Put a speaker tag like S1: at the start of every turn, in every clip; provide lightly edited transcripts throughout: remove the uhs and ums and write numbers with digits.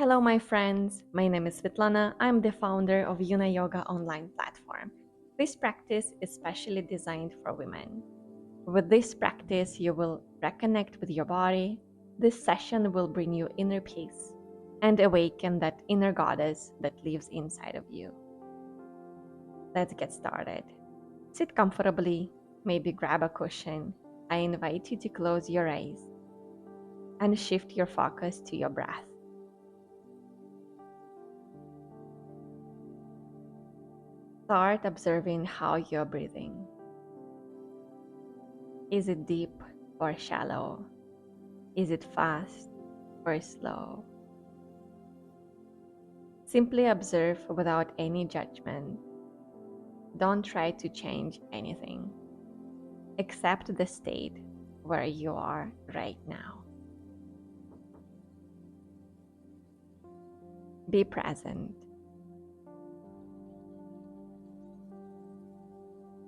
S1: Hello, my friends. My name is Svetlana. I'm the founder of Yuna Yoga online platform. This practice is specially designed for women. With this practice, you will reconnect with your body. This session will bring you inner peace and awaken that inner goddess that lives inside of you. Let's get started. Sit comfortably, maybe grab a cushion. I invite you to close your eyes and shift your focus to your breath. Start observing how you're breathing. Is it deep or shallow? Is it fast or slow? Simply observe without any judgment. Don't try to change anything. Accept the state where you are right now. Be present.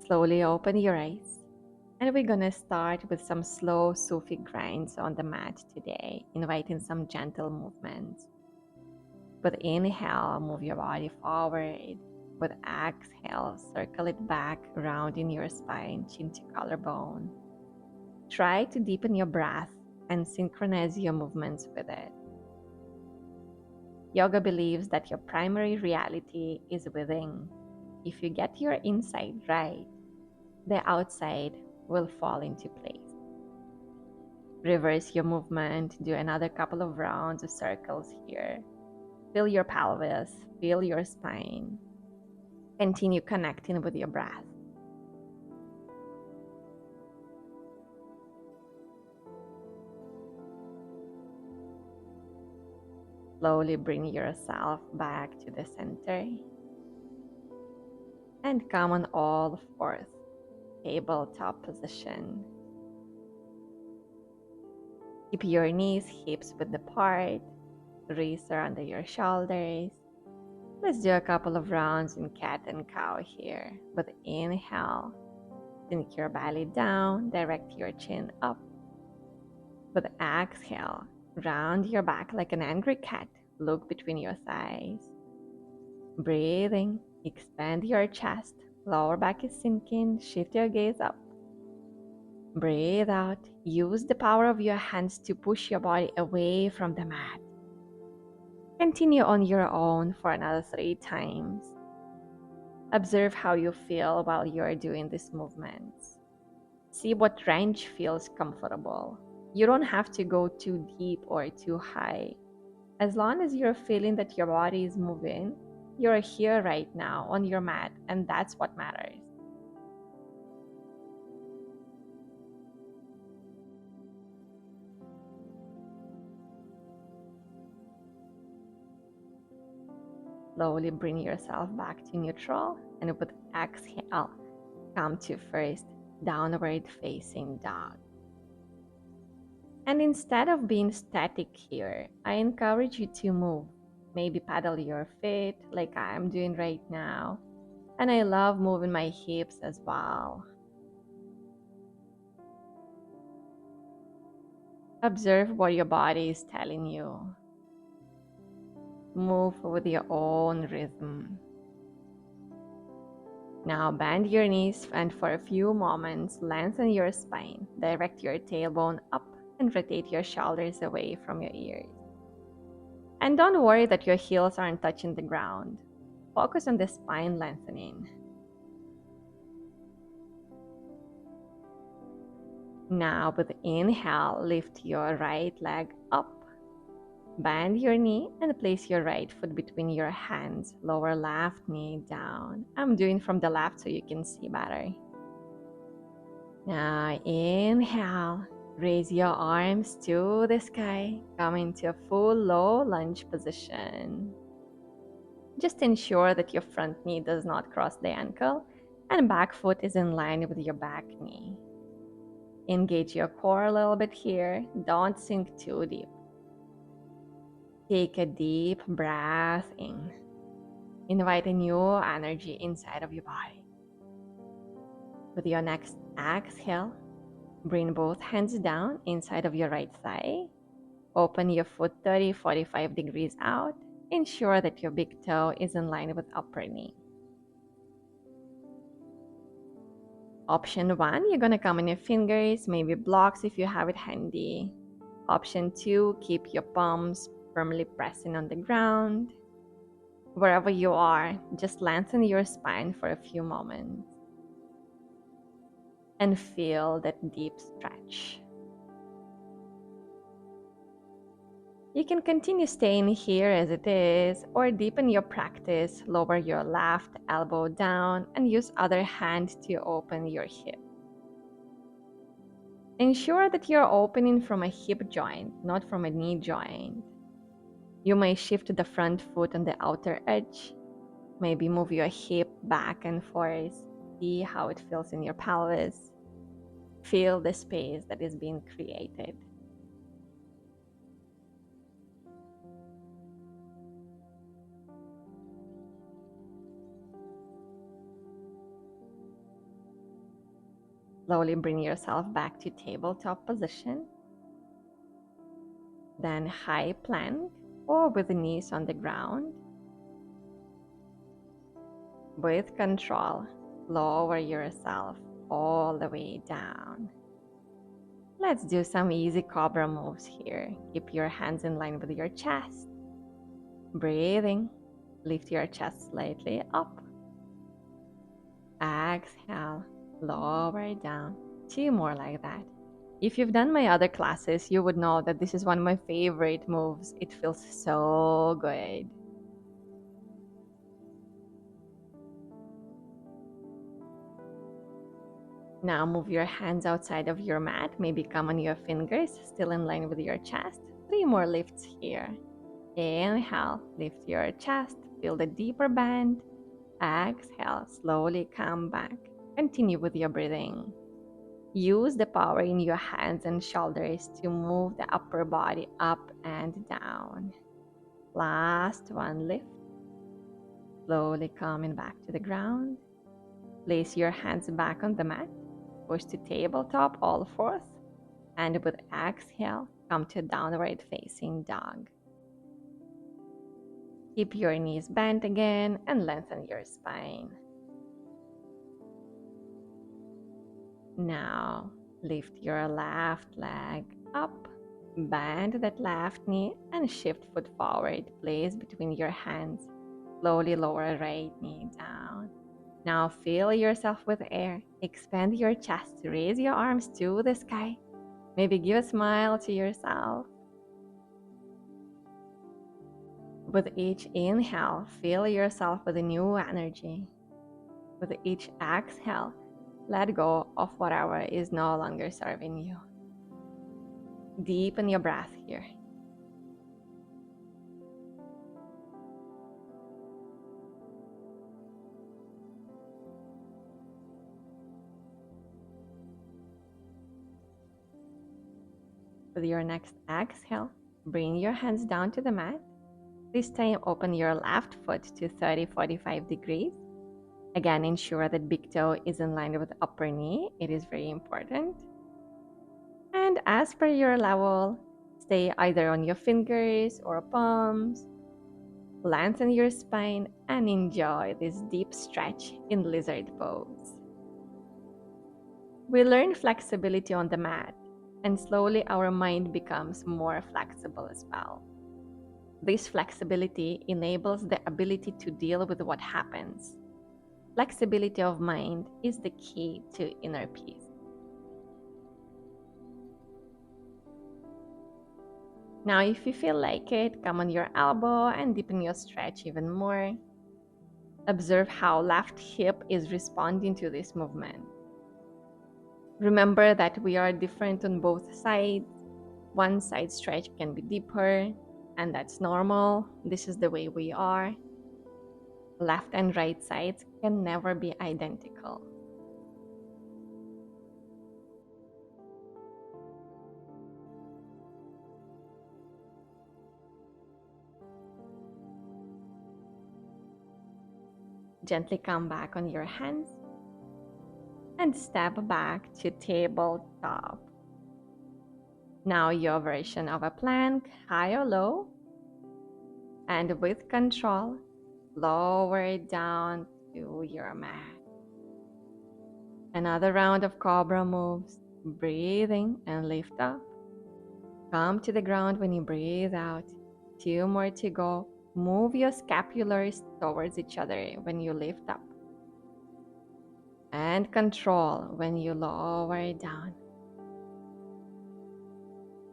S1: Slowly open your eyes. And we're gonna start with some slow sufi grinds on the mat today, inviting some gentle movements. With inhale, move your body forward. With exhale, circle it back, rounding your spine, chin to collarbone. Try to deepen your breath and synchronize your movements with it. Yoga believes that your primary reality is within. If you get your inside right, the outside will fall into place. Reverse your movement, do another couple of rounds of circles here. Feel your pelvis, feel your spine. Continue connecting with your breath. Slowly bring yourself back to the center and come on all fours, tabletop position. Keep your knees, hips width apart, wrists are under your shoulders. Let's do a couple of rounds in cat and cow here. With inhale, sink your belly down, direct your chin up. With exhale, round your back like an angry cat. Look between your thighs. Breathing, expand your chest. Lower back is sinking. Shift your gaze up. Breathe out. Use the power of your hands to push your body away from the mat. Continue on your own for another 3 times. Observe how you feel while you're doing these movements. See what range feels comfortable. You don't have to go too deep or too high. As long as you're feeling that your body is moving, you're here right now on your mat, and that's what matters. Slowly bring yourself back to neutral, and with exhale, come to first downward facing dog. And instead of being static here, I encourage you to move. Maybe paddle your feet like I'm doing right now. And I love moving my hips as well. Observe what your body is telling you. Move with your own rhythm. Now bend your knees and for a few moments lengthen your spine. Direct your tailbone up and rotate your shoulders away from your ears. And don't worry that your heels aren't touching the ground. Focus on the spine lengthening. Now with inhale, lift your right leg up. Bend your knee and place your right foot between your hands. Lower left knee down. I'm doing from the left so you can see better. Now inhale. Raise your arms to the sky. Come into a full low lunge position. Just ensure that your front knee does not cross the ankle and back foot is in line with your back knee. Engage your core a little bit here. Don't sink too deep. Take a deep breath in. Invite a new energy inside of your body. With your next exhale, bring both hands down inside of your right thigh Open your foot 30-45 degrees out. Ensure that your big toe is in line with upper knee. Option 1, you're going to come on your fingers, maybe blocks if you have it handy. Option 2, keep your palms firmly pressing on the ground. Wherever you are, just lengthen your spine for a few moments and feel that deep stretch. You can continue staying here as it is, or deepen your practice, lower your left elbow down and use other hand to open your hip. Ensure that you're opening from a hip joint, not from a knee joint. You may shift the front foot on the outer edge, maybe move your hip back and forth, see how it feels in your pelvis. Feel the space that is being created. Slowly bring yourself back to tabletop position. Then high plank or with the knees on the ground. With control, lower yourself all the way down. Let's do some easy cobra moves here. Keep your hands in line with your chest. Breathing, lift your chest slightly up. Exhale, lower down. 2 more like that. If you've done my other classes, you would know that this is one of my favorite moves. It feels so good. Now move your hands outside of your mat. Maybe come on your fingers, still in line with your chest. 3 more lifts here. Inhale, lift your chest, feel the deeper bend. Exhale, slowly come back. Continue with your breathing. Use the power in your hands and shoulders to move the upper body up and down. Last one, lift. Slowly coming back to the ground. Place your hands back on the mat. Push to tabletop, all fours. And with exhale, come to downward facing dog. Keep your knees bent again and lengthen your spine. Now, lift your left leg up, bend that left knee and shift foot forward. Place between your hands. Slowly lower right knee down. Now fill yourself with air. Expand your chest. Raise your arms to the sky. Maybe give a smile to yourself. With each inhale, fill yourself with a new energy. With each exhale, let go of whatever is no longer serving you. Deepen your breath here. With your next exhale, bring your hands down to the mat. This time, open your left foot to 30-45 degrees. Again, ensure that big toe is in line with the upper knee. It is very important. And as per your level, stay either on your fingers or palms. Lengthen your spine and enjoy this deep stretch in lizard pose. We learn flexibility on the mat, and slowly our mind becomes more flexible as well. This flexibility enables the ability to deal with what happens. Flexibility of mind is the key to inner peace. Now, if you feel like it, come on your elbow and deepen your stretch even more. Observe how left hip is responding to this movement. Remember that we are different on both sides. One side stretch can be deeper, and that's normal. This is the way we are. Left and right sides can never be identical. Gently come back on your hands and step back to tabletop. Now your version of a plank, high or low, and with control, lower it down to your mat. Another round of cobra moves, breathing and lift up. Come to the ground when you breathe out. 2 more to go. Move your scapulars towards each other when you lift up. And control when you lower it down.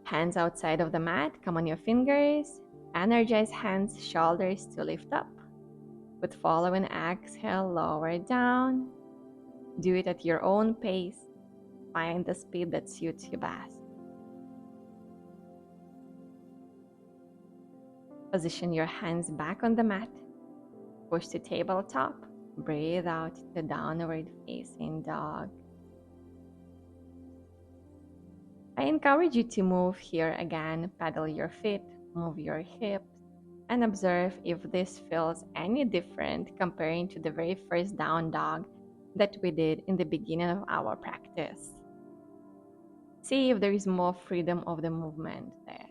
S1: Hands outside of the mat, come on your fingers. Energize hands, shoulders to lift up. With following exhale, lower it down. Do it at your own pace. Find the speed that suits you best. Position your hands back on the mat. Push to tabletop. Breathe out to downward facing dog. I encourage you to move here again. Pedal your feet, move your hips, and observe if this feels any different comparing to the very first down dog that we did in the beginning of our practice. See if there is more freedom of the movement there.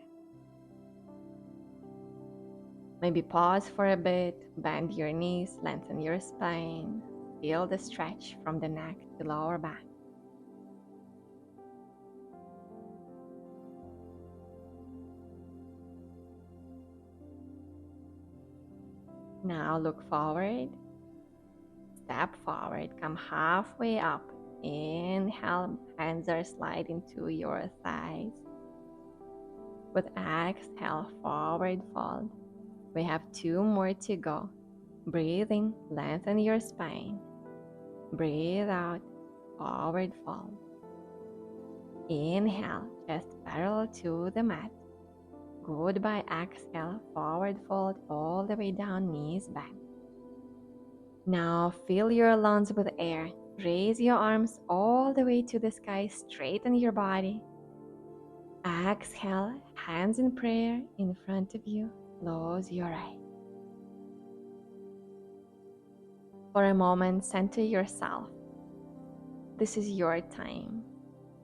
S1: Maybe pause for a bit, bend your knees, lengthen your spine, feel the stretch from the neck to lower back. Now look forward, step forward, come halfway up. Inhale, hands are sliding to your thighs. With exhale, forward fold. We have 2 more to go. Breathing, lengthen your spine. Breathe out, forward fold. Inhale, chest parallel to the mat. Goodbye, exhale, forward fold all the way down, knees back. Now fill your lungs with air. Raise your arms all the way to the sky, straighten your body. Exhale, hands in prayer in front of you. Close your eyes. For a moment, center yourself. This is your time,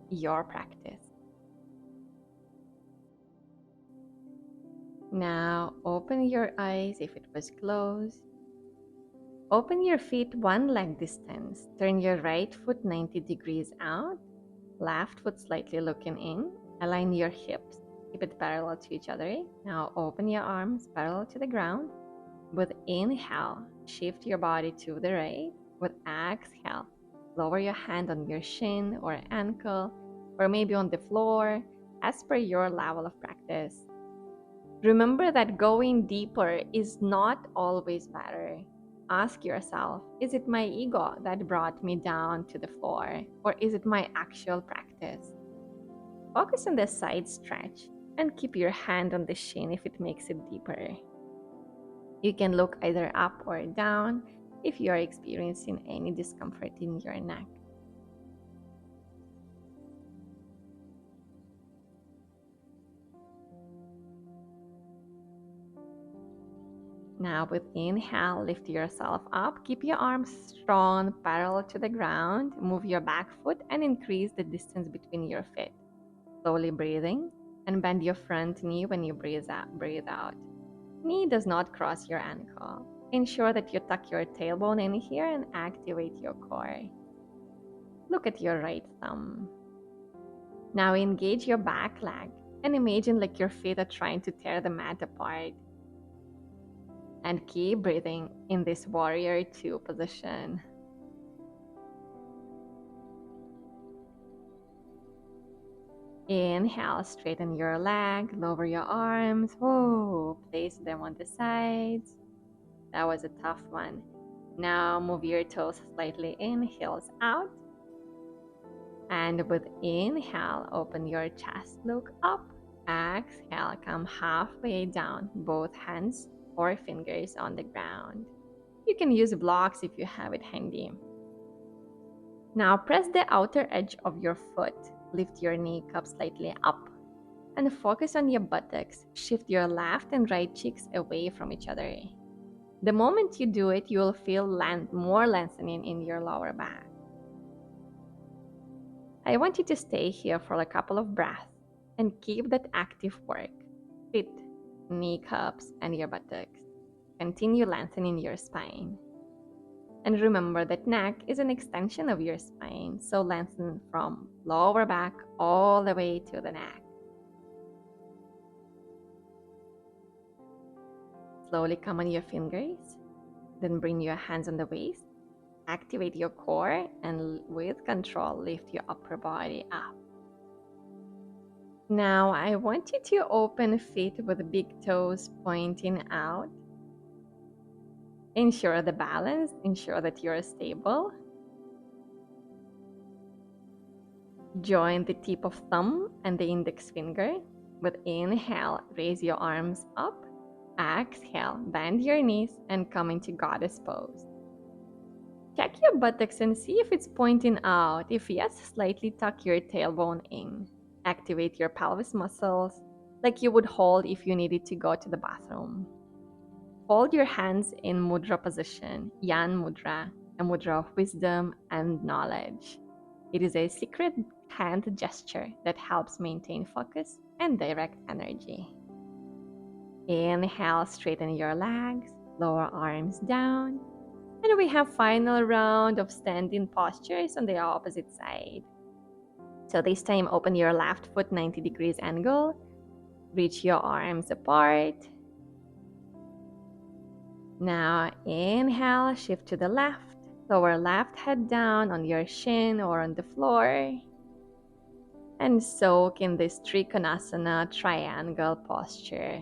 S1: your practice. Now open your eyes if it was closed. Open your feet 1 leg distance. Turn your right foot 90 degrees out, left foot slightly looking in. Align your hips. Keep it parallel to each other. Now open your arms parallel to the ground. With inhale, shift your body to the right. With exhale, lower your hand on your shin or ankle, or maybe on the floor, as per your level of practice. Remember that going deeper is not always better. Ask yourself, is it my ego that brought me down to the floor, or is it my actual practice? Focus on the side stretch and keep your hand on the shin if it makes it deeper. You can look either up or down if you are experiencing any discomfort in your neck. Now with inhale, lift yourself up. Keep your arms strong, parallel to the ground. Move your back foot and increase the distance between your feet. Slowly breathing, and bend your front knee when you breathe out. Knee does not cross your ankle. Ensure that you tuck your tailbone in here and activate your core. Look at your right thumb. Now engage your back leg and imagine like your feet are trying to tear the mat apart. And keep breathing in this warrior 2 position. Inhale, straighten your leg, lower your arms. Whoa, place them on the sides. That was a tough one. Now move your toes slightly in, heels out. And with inhale, open your chest, look up. Exhale, come halfway down, both hands or fingers on the ground. You can use blocks if you have it handy. Now press the outer edge of your foot. Lift your kneecap slightly up and focus on your buttocks. Shift your left and right cheeks away from each other. The moment you do it, you will feel more lengthening in your lower back. I want you to stay here for a couple of breaths. and keep that active work. Feet, kneecaps, and your buttocks. Continue lengthening your spine. And remember that neck is an extension of your spine, so lengthen from lower back all the way to the neck. Slowly come on your fingers, then bring your hands on the waist. Activate your core and with control lift your upper body up. Now I want you to open feet with the big toes pointing out. Ensure the balance, ensure that you're stable. Join the tip of thumb and the index finger. With inhale, raise your arms up. Exhale, bend your knees and come into goddess pose. Check your buttocks and see if it's pointing out. If yes, slightly tuck your tailbone in. Activate your pelvis muscles like you would hold if you needed to go to the bathroom. Hold your hands in mudra position, Yan Mudra, a mudra of wisdom and knowledge. It is a secret hand gesture that helps maintain focus and direct energy. Inhale, straighten your legs, lower arms down. And we have final round of standing postures on the opposite side. So this time, open your left foot 90 degrees angle. Reach your arms apart. Now inhale, shift to the left. Lower left head down on your shin or on the floor. And soak in this Trikonasana triangle posture.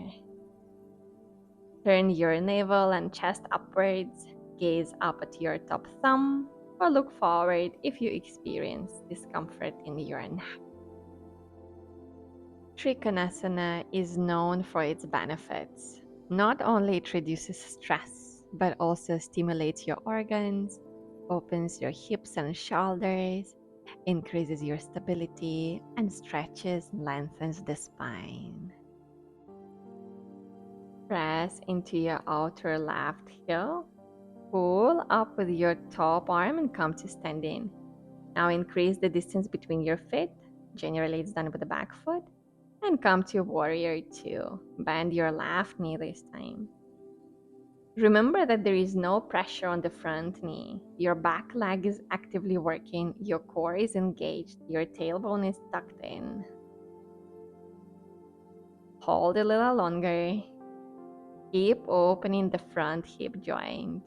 S1: Turn your navel and chest upwards. Gaze up at your top thumb or look forward if you experience discomfort in your neck. Trikonasana is known for its benefits. Not only it reduces stress, but also stimulates your organs, opens your hips and shoulders, increases your stability, and stretches and lengthens the spine. Press into your outer left heel. Pull up with your top arm and come to standing. Now increase the distance between your feet. Generally, it's done with the back foot. And come to warrior two. Bend your left knee this time. Remember that there is no pressure on the front knee. Your back leg is actively working. Your core is engaged. Your tailbone is tucked in. Hold a little longer. Keep opening the front hip joint.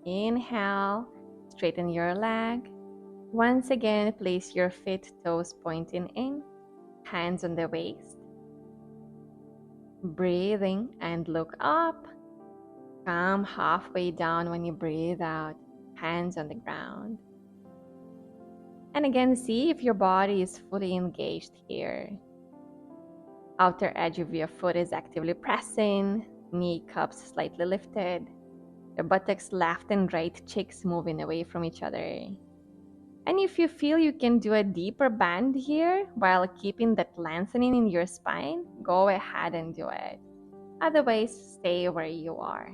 S1: Inhale, straighten your leg. Once again, place your feet, toes pointing in, hands on the waist. Breathing and look up. Come halfway down when you breathe out, hands on the ground. And again, see if your body is fully engaged here. Outer edge of your foot is actively pressing, kneecaps slightly lifted. Your buttocks left and right cheeks moving away from each other. And if you feel you can do a deeper bend here while keeping that lengthening in your spine, go ahead and do it. Otherwise, stay where you are.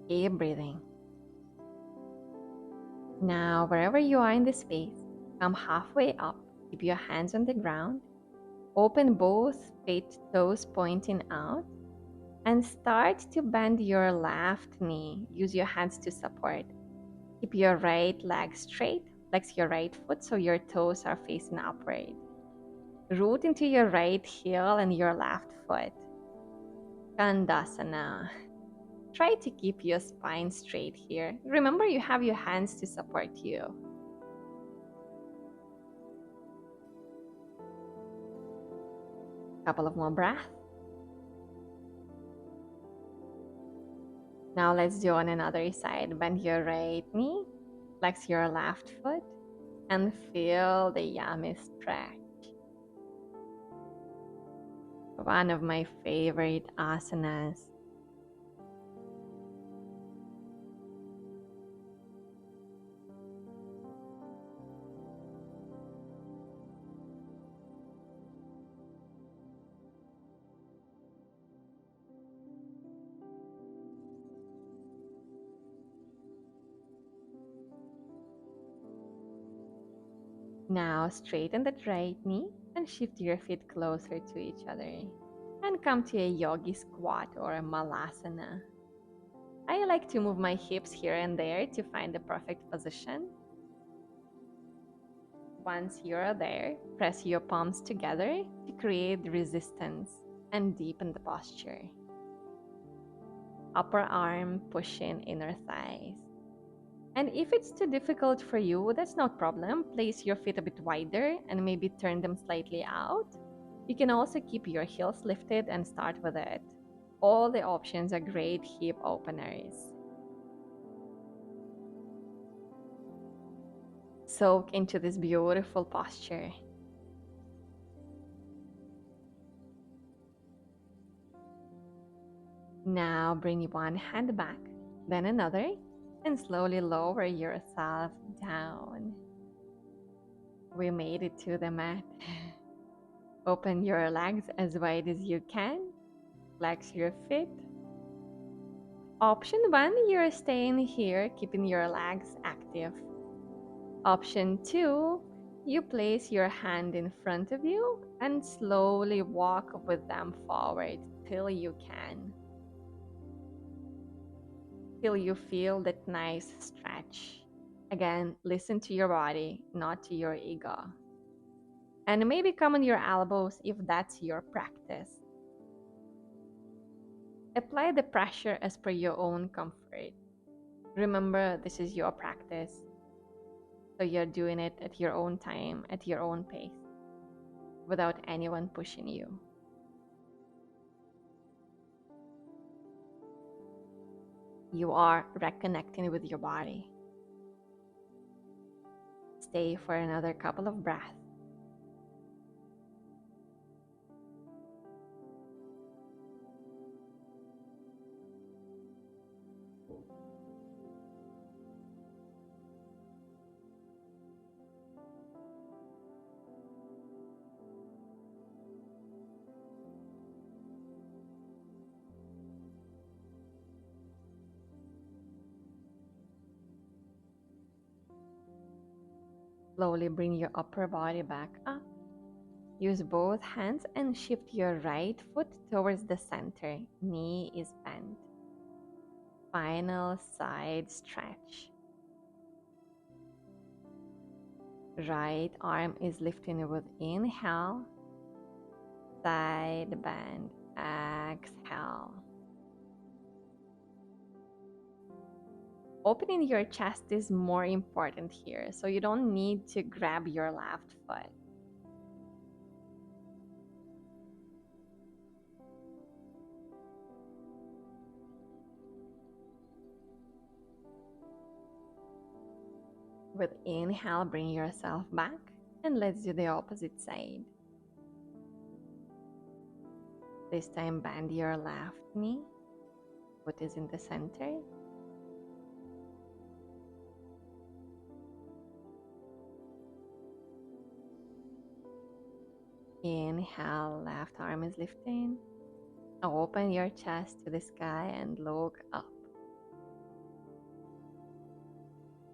S1: Keep breathing. Now, wherever you are in the space, come halfway up. Keep your hands on the ground. Open both feet, toes pointing out. And start to bend your left knee. Use your hands to support. Keep your right leg straight. Flex your right foot so your toes are facing upward. Root into your right heel and your left foot. Skandasana. Try to keep your spine straight here. Remember, you have your hands to support you. Couple of more breaths. Now let's do on another side. Bend your right knee, flex your left foot, and feel the yummy stretch. One of my favorite asanas. Now straighten that right knee and shift your feet closer to each other. And come to a yogi squat or a malasana. I like to move my hips here and there to find the perfect position. Once you're there, press your palms together to create resistance and deepen the posture. Upper arm push in inner thighs. And if it's too difficult for you, that's no problem. Place your feet a bit wider and maybe turn them slightly out. You can also keep your heels lifted and start with it. All the options are great hip openers. Soak into this beautiful posture. Now bring one hand back, then another, and slowly lower yourself down. We made it to the mat. Open your legs as wide as you can. Flex your feet. Option 1, you're staying here, keeping your legs active. Option 2, you place your hand in front of you and slowly walk with them forward till you can. Till you feel that nice stretch. Again, listen to your body, not to your ego. And maybe come on your elbows if that's your practice. Apply the pressure as per your own comfort. Remember, this is your practice. So you're doing it at your own time, at your own pace, without anyone pushing you. You are reconnecting with your body. Stay for another couple of breaths. Slowly bring your upper body back up. Use both hands and shift your right foot towards the center. Knee is bent. Final side stretch. Right arm is lifting with inhale. Side bend. Exhale. Opening your chest is more important here, so you don't need to grab your left foot. With inhale, bring yourself back and let's do the opposite side. This time bend your left knee. Foot is in the center. Inhale, left arm is lifting. Open your chest to the sky and look up.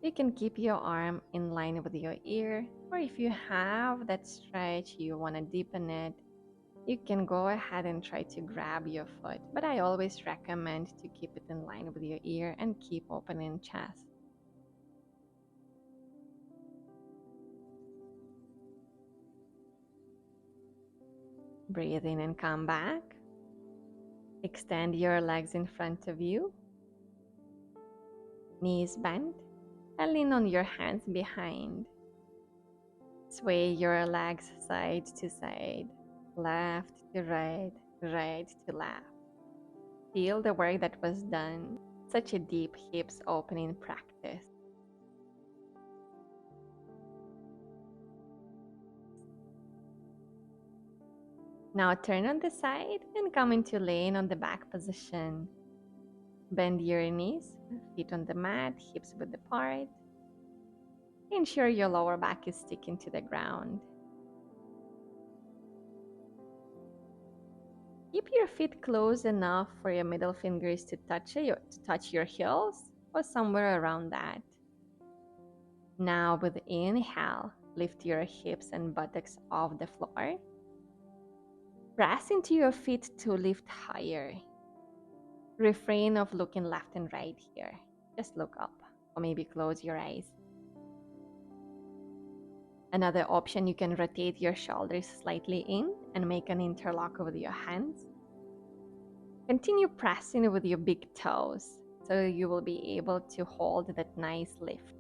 S1: You can keep your arm in line with your ear, or if you have that stretch, you want to deepen it, you can go ahead and try to grab your foot. But I always recommend to keep it in line with your ear and keep opening chest. Breathe in and come back. Extend your legs in front of you. Knees bent. And lean on your hands behind. Sway your legs side to side. Left to right, right to left. Feel the work that was done. Such a deep hips opening practice. Now turn on the side and come into laying on the back position. Bend your knees, feet on the mat, hips width apart. Ensure your lower back is sticking to the ground. Keep your feet close enough for your middle fingers to touch your heels or somewhere around that. Now with inhale, Lift your hips and buttocks off the floor. Press into your feet to lift higher. Refrain of looking left and right here. Just look up, or maybe close your eyes. Another option, you can rotate your shoulders slightly in and make an interlock with your hands. Continue pressing with your big toes so you will be able to hold that nice lift.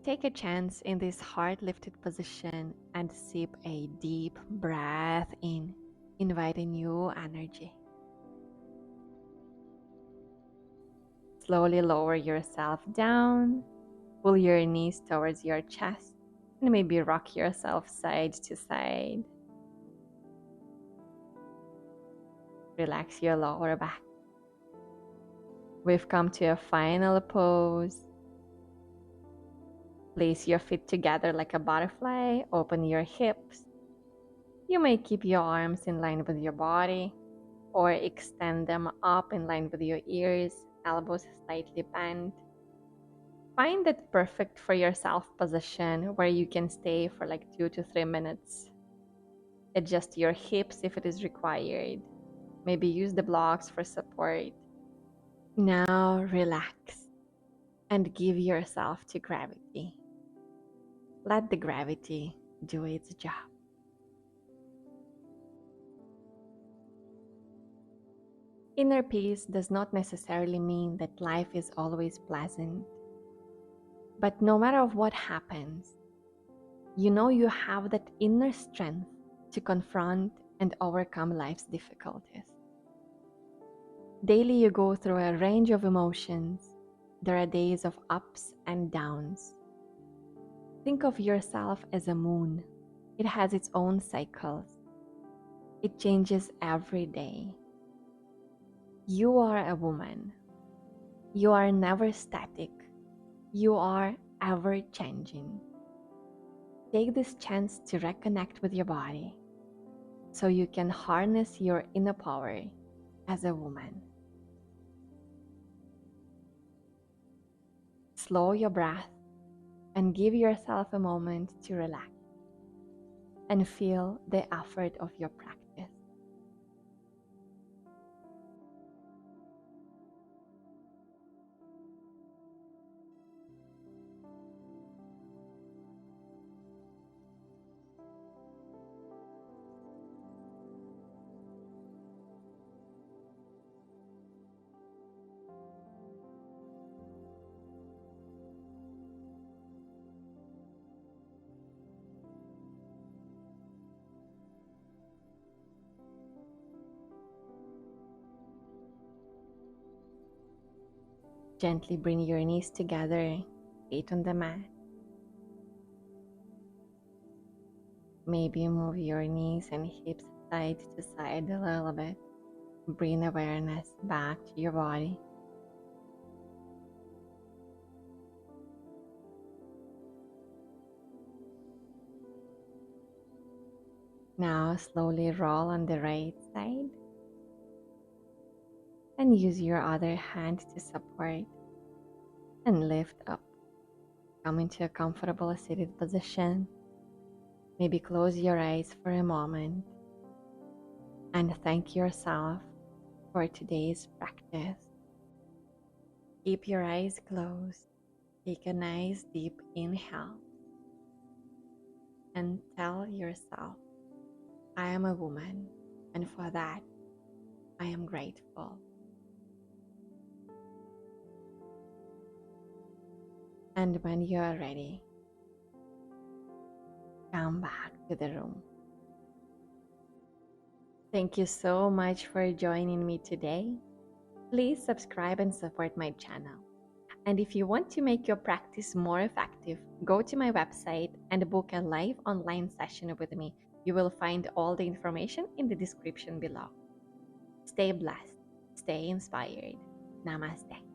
S1: Take a chance in this heart lifted position and sip a deep breath in, inviting new energy. Slowly lower yourself down, pull your knees towards your chest, and maybe rock yourself side to side. Relax your lower back. We've come to a final pose. Place your feet together like a butterfly, open your hips. You may keep your arms in line with your body or extend them up in line with your ears, elbows slightly bent. Find that perfect for yourself position where you can stay for like 2 to 3 minutes. Adjust your hips if it is required. Maybe use the blocks for support. Now relax and give yourself to gravity. Let the gravity do its job. Inner peace does not necessarily mean that life is always pleasant. But no matter what happens, you know you have that inner strength to confront and overcome life's difficulties. Daily you go through a range of emotions. There are days of ups and downs. Think of yourself as a moon. It has its own cycles. It changes every day. You are a woman. You are never static. You are ever changing. Take this chance to reconnect with your body so you can harness your inner power as a woman. Slow your breath and give yourself a moment to relax and feel the effort of your practice. Gently bring your knees together, feet on the mat. Maybe move your knees and hips side to side a little bit. Bring awareness back to your body. Now slowly roll on the right side and use your other hand to support and lift up. Come into a comfortable seated position. Maybe close your eyes for a moment and thank yourself for today's practice. Keep your eyes closed. Take a nice deep inhale and tell yourself, I am a woman, and for that, I am grateful. And when you are ready, come back to the room. Thank you so much for joining me today. Please subscribe and support my channel. And if you want to make your practice more effective, go to my website and book a live online session with me. You will find all the information in the description below. Stay blessed, stay inspired. Namaste.